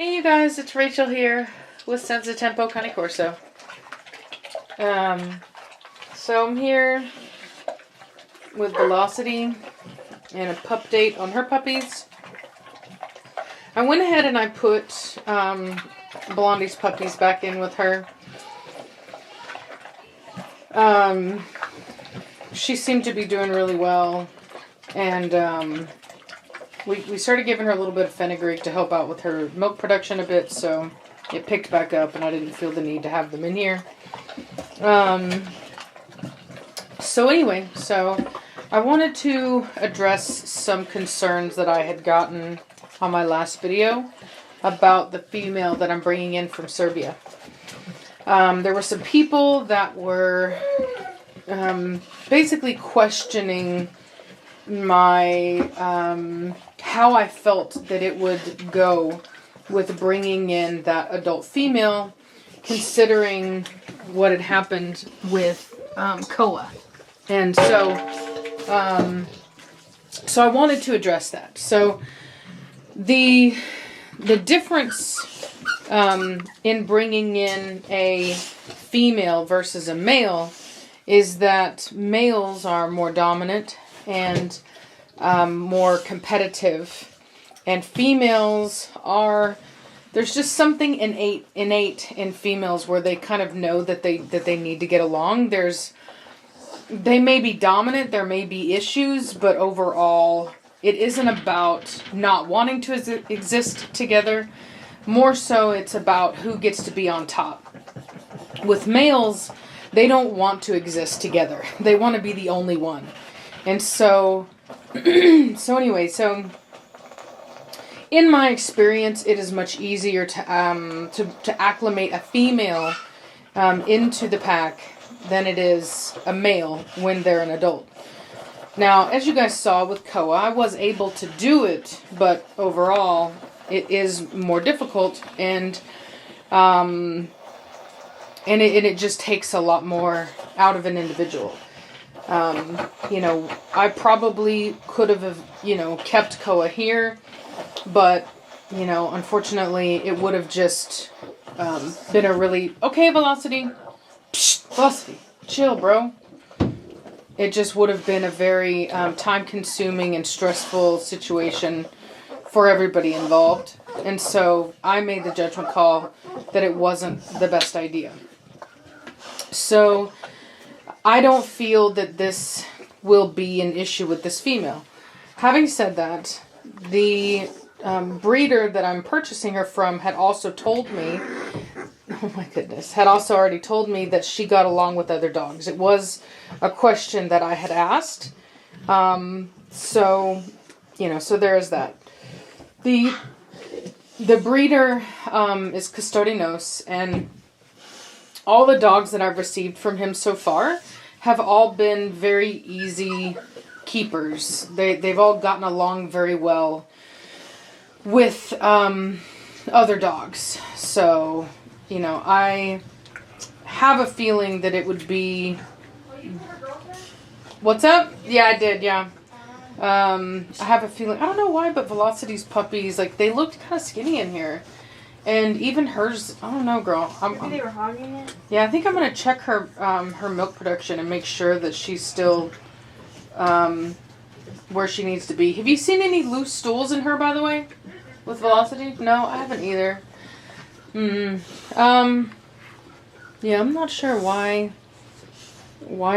Hey you guys, it's Rachel here with Senza Tempo Cane Corso. So I'm here with Velocity and a pup date on her puppies. I went ahead and I put Blondie's puppies back in with her. She seemed to be doing really well, and we started giving her a little bit of fenugreek to help out with her milk production a bit, so it picked back up and I didn't feel the need to have them in here. So anyway, I wanted to address some concerns that I had gotten on my last video about the female that I'm bringing in from Serbia. There were some people that were basically questioning my how I felt that it would go with bringing in that adult female, considering what had happened with Koa. And so I wanted to address that. So the difference in bringing in a female versus a male is that males are more dominant and more competitive, and females are, there's just something innate in females where they kind of know that they need to get along. They may be dominant, there may be issues, but overall it isn't about not wanting to exist together. More so it's about who gets to be on top. With males, they don't want to exist together. They want to be the only one. And so anyway, in my experience, it is much easier to acclimate a female into the pack than it is a male when they're an adult. Now, as you guys saw with Koa, I was able to do it, but overall, it is more difficult, and it just takes a lot more out of an individual. I probably could have, kept Koa here, but, unfortunately, it would have just been a really, okay, Velocity, Velocity, chill, bro. It just would have been a very time-consuming and stressful situation for everybody involved. And so I made the judgment call that it wasn't the best idea. So I don't feel that this will be an issue with this female. Having said that, the breeder that I'm purchasing her from had also told me, had also already told me that she got along with other dogs. It was a question that I had asked. So there is that. The breeder is Custodinos, and all the dogs that I've received from him so far have all been very easy keepers. They've all gotten along very well with other dogs. So, I have a feeling that it would be... What's up? Yeah, I did, yeah. I have a feeling... I don't know why, but Velocity's puppies, they looked kind of skinny in here. And even hers, I don't know, girl. Maybe they were hogging it? Yeah, I think I'm going to check her her milk production and make sure that she's still where she needs to be. Have you seen any loose stools in her, by the way? With Velocity? No, I haven't either. Yeah, I'm not sure why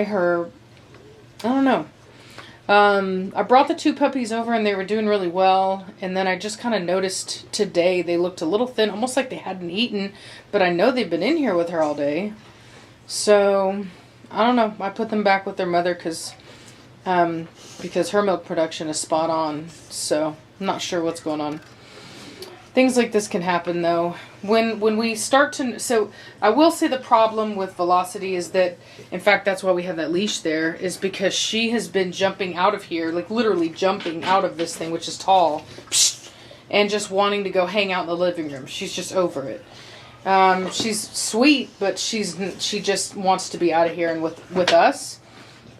her... I don't know. I brought the two puppies over and they were doing really well, and then I just kind of noticed today they looked a little thin, almost like they hadn't eaten, but I know they've been in here with her all day. So, I don't know. I put them back with their mother because her milk production is spot on, so I'm not sure what's going on. Things like this can happen, though. When we start to... So, I will say the problem with Velocity is that, in fact, that's why we have that leash there, is because she has been jumping out of here, literally jumping out of this thing, which is tall, and just wanting to go hang out in the living room. She's just over it. She's sweet, but she just wants to be out of here and with us.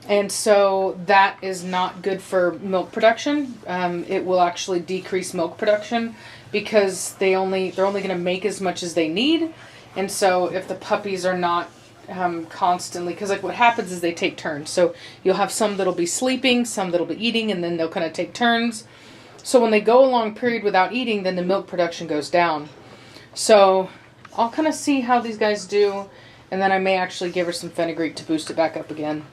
And so that is not good for milk production. It will actually decrease milk production because they're only going to make as much as they need. And so if the puppies are not constantly, because like what happens is they take turns. So you'll have some that'll be sleeping, some that'll be eating, and then they'll kind of take turns. So when they go a long period without eating, then the milk production goes down. So I'll kind of see how these guys do, and then I may actually give her some fenugreek to boost it back up again.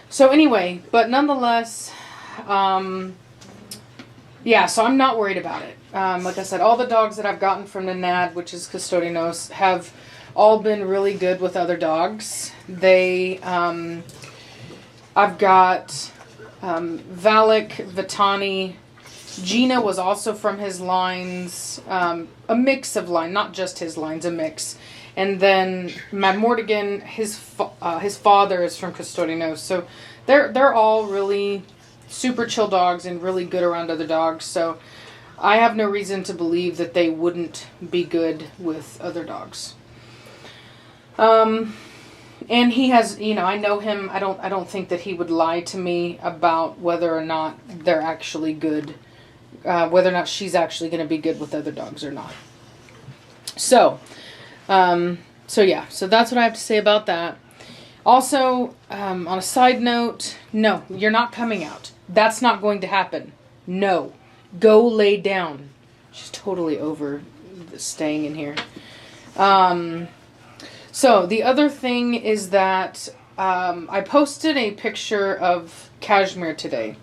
So anyway, but nonetheless, yeah, so I'm not worried about it. Like I said, all the dogs that I've gotten from the NAD, which is Custodianos, have all been really good with other dogs. They, I've got Valak, Vitani. Gina was also from his lines, a mix of line, not just his lines, a mix. And then Mad Mortigan, his father is from Custodianos. So they're all really super chill dogs and really good around other dogs. So I have no reason to believe that they wouldn't be good with other dogs. And he has, I know him. I don't think that he would lie to me about whether or not they're actually good, whether or not she's actually going to be good with other dogs or not. So yeah, so that's what I have to say about that. Also, on a side note, no, you're not coming out. That's not going to happen. No. Go lay down. She's totally over staying in here. So the other thing is that I posted a picture of Cashmere today.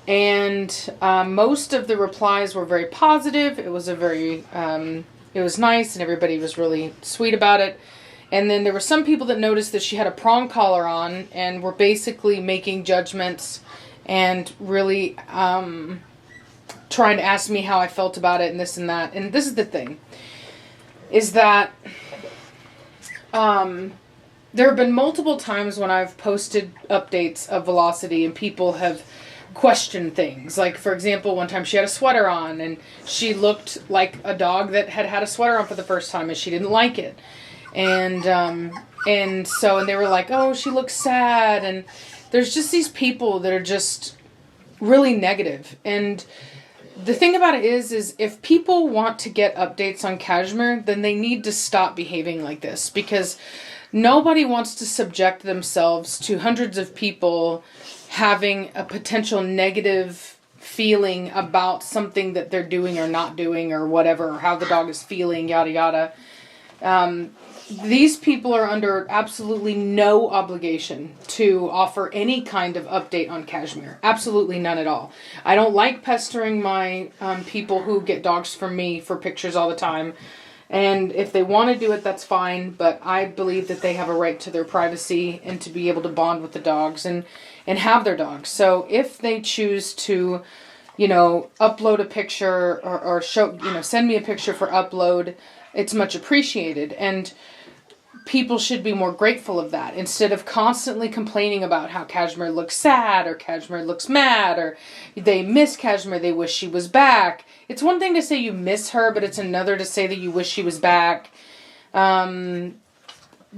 And most of the replies were very positive. It was it was nice and everybody was really sweet about it. And then there were some people that noticed that she had a prong collar on and were basically making judgments and really trying to ask me how I felt about it and this and that. And this is the thing, is that there have been multiple times when I've posted updates of Velocity and people have questioned things. Like, for example, one time she had a sweater on and she looked like a dog that had a sweater on for the first time and she didn't like it. And they were like, oh, she looks sad. And there's just these people that are just really negative. And the thing about it is if people want to get updates on Cashmere, then they need to stop behaving like this, because nobody wants to subject themselves to hundreds of people having a potential negative feeling about something that they're doing or not doing or whatever, or how the dog is feeling, yada yada. These people are under absolutely no obligation to offer any kind of update on Cashmere. Absolutely none at all. I don't like pestering my people who get dogs from me for pictures all the time. And if they want to do it, that's fine. But I believe that they have a right to their privacy and to be able to bond with the dogs and have their dogs. So if they choose to, upload a picture or show, send me a picture for upload, it's much appreciated. And people should be more grateful of that instead of constantly complaining about how Cashmere looks sad or Cashmere looks mad or they miss Cashmere, they wish she was back. It's one thing to say you miss her, but it's another to say that you wish she was back. There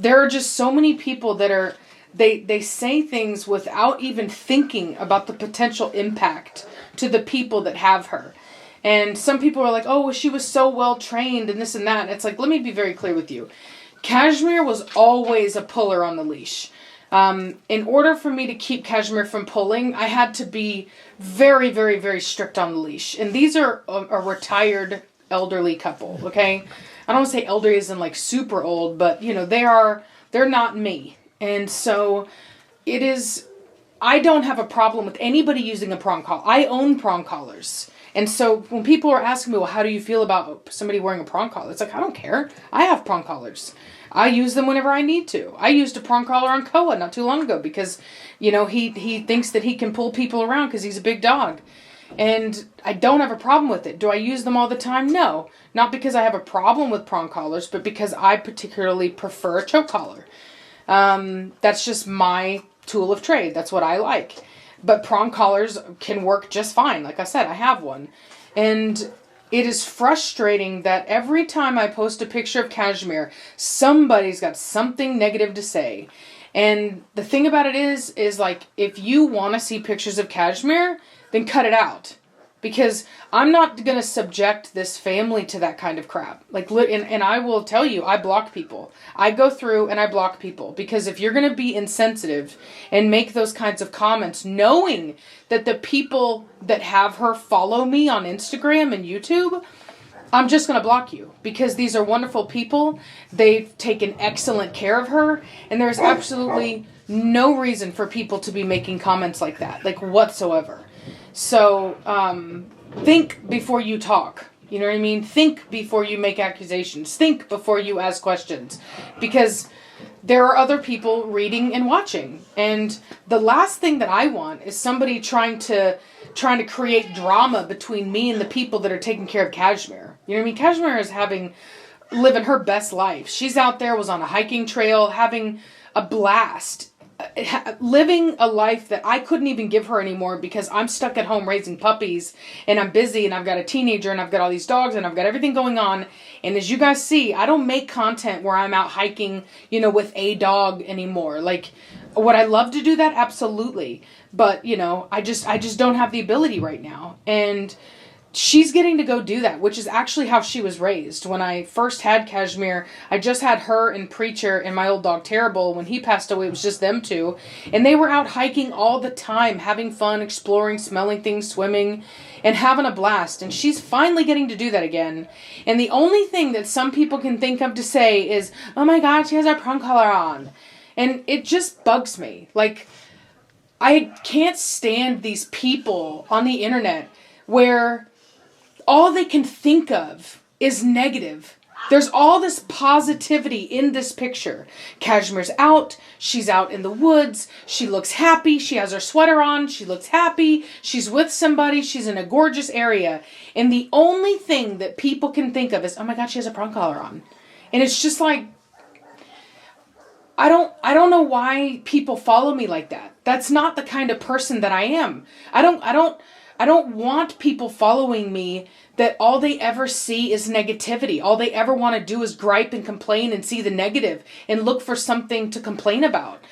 are just so many people that are, they say things without even thinking about the potential impact to the people that have her. And some people are like, oh, she was so well trained and this and that. And it's like, let me be very clear with you. Cashmere was always a puller on the leash. In order for me to keep Cashmere from pulling, I had to be very, very, very strict on the leash. And these are a retired elderly couple, okay? I don't want to say elderly as in like super old, but they're not me. And so I don't have a problem with anybody using a prong collar. I own prong collars. And so when people are asking me, well, how do you feel about somebody wearing a prong collar? It's like, I don't care. I have prong collars. I use them whenever I need to. I used a prong collar on Koa not too long ago because, he thinks that he can pull people around because he's a big dog. And I don't have a problem with it. Do I use them all the time? No. Not because I have a problem with prong collars, but because I particularly prefer a choke collar. That's just my tool of trade. That's what I like. But prong collars can work just fine. Like I said, I have one. And it is frustrating that every time I post a picture of Cashmere, somebody's got something negative to say. And the thing about it is like, if you want to see pictures of Cashmere, then cut it out. Because I'm not going to subject this family to that kind of crap. Like, and I will tell you, I block people. I go through and I block people. Because if you're going to be insensitive and make those kinds of comments, knowing that the people that have her follow me on Instagram and YouTube, I'm just going to block you. Because these are wonderful people. They've taken excellent care of her. And there's absolutely no reason for people to be making comments like that. Like, whatsoever. So, think before you talk. You know what I mean? Think before you make accusations. Think before you ask questions. Because there are other people reading and watching. And the last thing that I want is somebody trying to create drama between me and the people that are taking care of Cashmere. You know what I mean? Cashmere is living her best life. She's out there, was on a hiking trail, having a blast. Living a life that I couldn't even give her anymore because I'm stuck at home raising puppies and I'm busy and I've got a teenager and I've got all these dogs and I've got everything going on. And as you guys see, I don't make content where I'm out hiking, with a dog anymore. Like, would I love to do that? Absolutely. But, I just don't have the ability right now. And she's getting to go do that, which is actually how she was raised. When I first had Cashmere, I just had her and Preacher and my old dog Terrible. When he passed away, it was just them two. And they were out hiking all the time, having fun, exploring, smelling things, swimming, and having a blast. And she's finally getting to do that again. And the only thing that some people can think of to say is, oh my God, she has her prong collar on. And it just bugs me. Like, I can't stand these people on the internet where all they can think of is negative. There's all this positivity in this picture. Cashmere's out. She's out in the woods. She looks happy. She has her sweater on. She looks happy. She's with somebody. She's in a gorgeous area. And the only thing that people can think of is, oh my God, she has a prong collar on. And it's just like, I don't know why people follow me like that. That's not the kind of person that I am. I don't want people following me that all they ever see is negativity. All they ever want to do is gripe and complain and see the negative and look for something to complain about.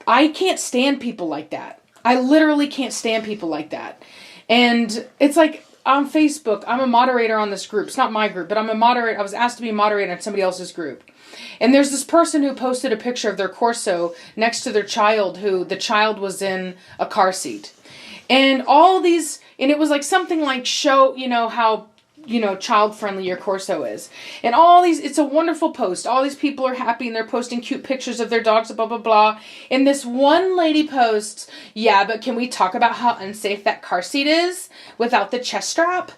I can't stand people like that. I literally can't stand people like that. And it's like on Facebook, I'm a moderator on this group. It's not my group, but I'm a moderator. I was asked to be a moderator on somebody else's group. And there's this person who posted a picture of their Corso next to their child, who the child was in a car seat. And and it was like something like show, how, child-friendly your Corso is. And it's a wonderful post. All these people are happy and they're posting cute pictures of their dogs, blah, blah, blah. And this one lady posts, yeah, but can we talk about how unsafe that car seat is without the chest strap?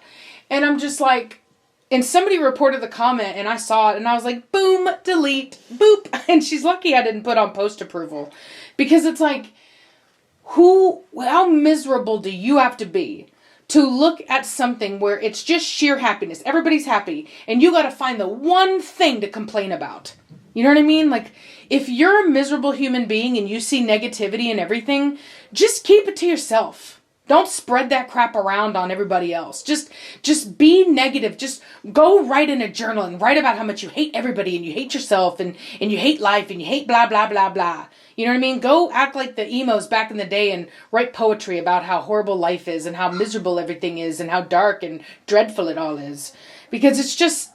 And I'm just like, and somebody reported the comment and I saw it and I was like, boom, delete, boop. And she's lucky I didn't put on post approval. Because it's like, how miserable do you have to be to look at something where it's just sheer happiness? Everybody's happy. And you got to find the one thing to complain about. You know what I mean? Like, if you're a miserable human being and you see negativity and everything, just keep it to yourself. Don't spread that crap around on everybody else. Just be negative. Just go write in a journal and write about how much you hate everybody and you hate yourself and you hate life and you hate blah, blah, blah, blah. You know what I mean? Go act like the emos back in the day and write poetry about how horrible life is and how miserable everything is and how dark and dreadful it all is. Because it's just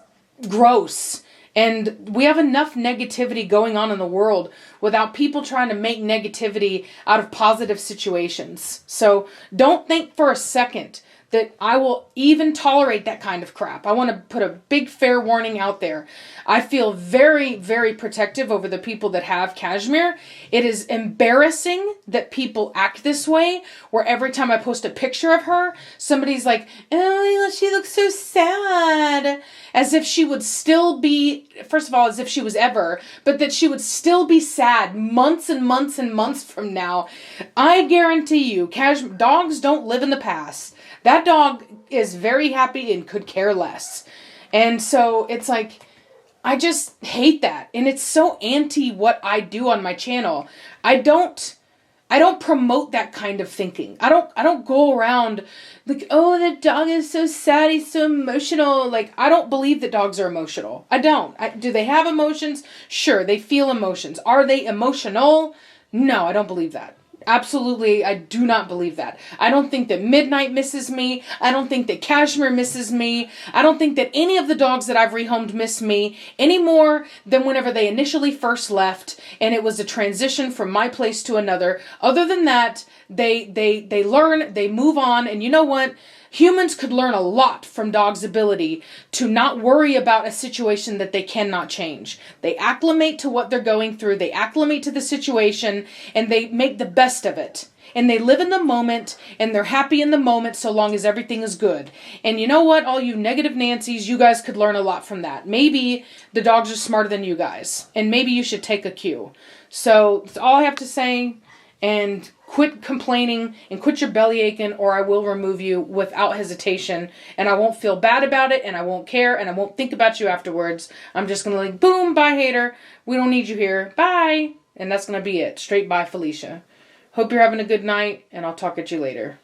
gross. And we have enough negativity going on in the world without people trying to make negativity out of positive situations. So don't think for a second that I will even tolerate that kind of crap. I want to put a big fair warning out there. I feel very, very protective over the people that have Cashmere. It is embarrassing that people act this way, where every time I post a picture of her, somebody's like, oh, she looks so sad. As if she would still be, first of all, as if she was ever, but that she would still be sad months and months and months from now. I guarantee you, dogs don't live in the past. That dog is very happy and could care less. And so it's like, I just hate that. And it's so anti what I do on my channel. I don't I don't promote that kind of thinking. I don't go around like, oh, the dog is so sad, he's so emotional. Like, I don't believe that dogs are emotional. I don't. Do they have emotions? Sure, they feel emotions. Are they emotional? No, I don't believe that. Absolutely, I do not believe that. I don't think that Midnight misses me. I don't think that Cashmere misses me. I don't think that any of the dogs that I've rehomed miss me any more than whenever they initially first left and it was a transition from my place to another. Other than that, they learn, they move on, and you know what? Humans could learn a lot from dogs' ability to not worry about a situation that they cannot change. They acclimate to what they're going through, they acclimate to the situation, and they make the best of it. And they live in the moment, and they're happy in the moment so long as everything is good. And you know what, all you negative Nancys, you guys could learn a lot from that. Maybe the dogs are smarter than you guys, and maybe you should take a cue. So that's all I have to say. And quit complaining and quit your belly aching, or I will remove you without hesitation. And I won't feel bad about it, and I won't care, and I won't think about you afterwards. I'm just going to like, boom, bye, hater. We don't need you here. Bye. And that's going to be it. Straight bye, Felicia. Hope you're having a good night, and I'll talk at you later.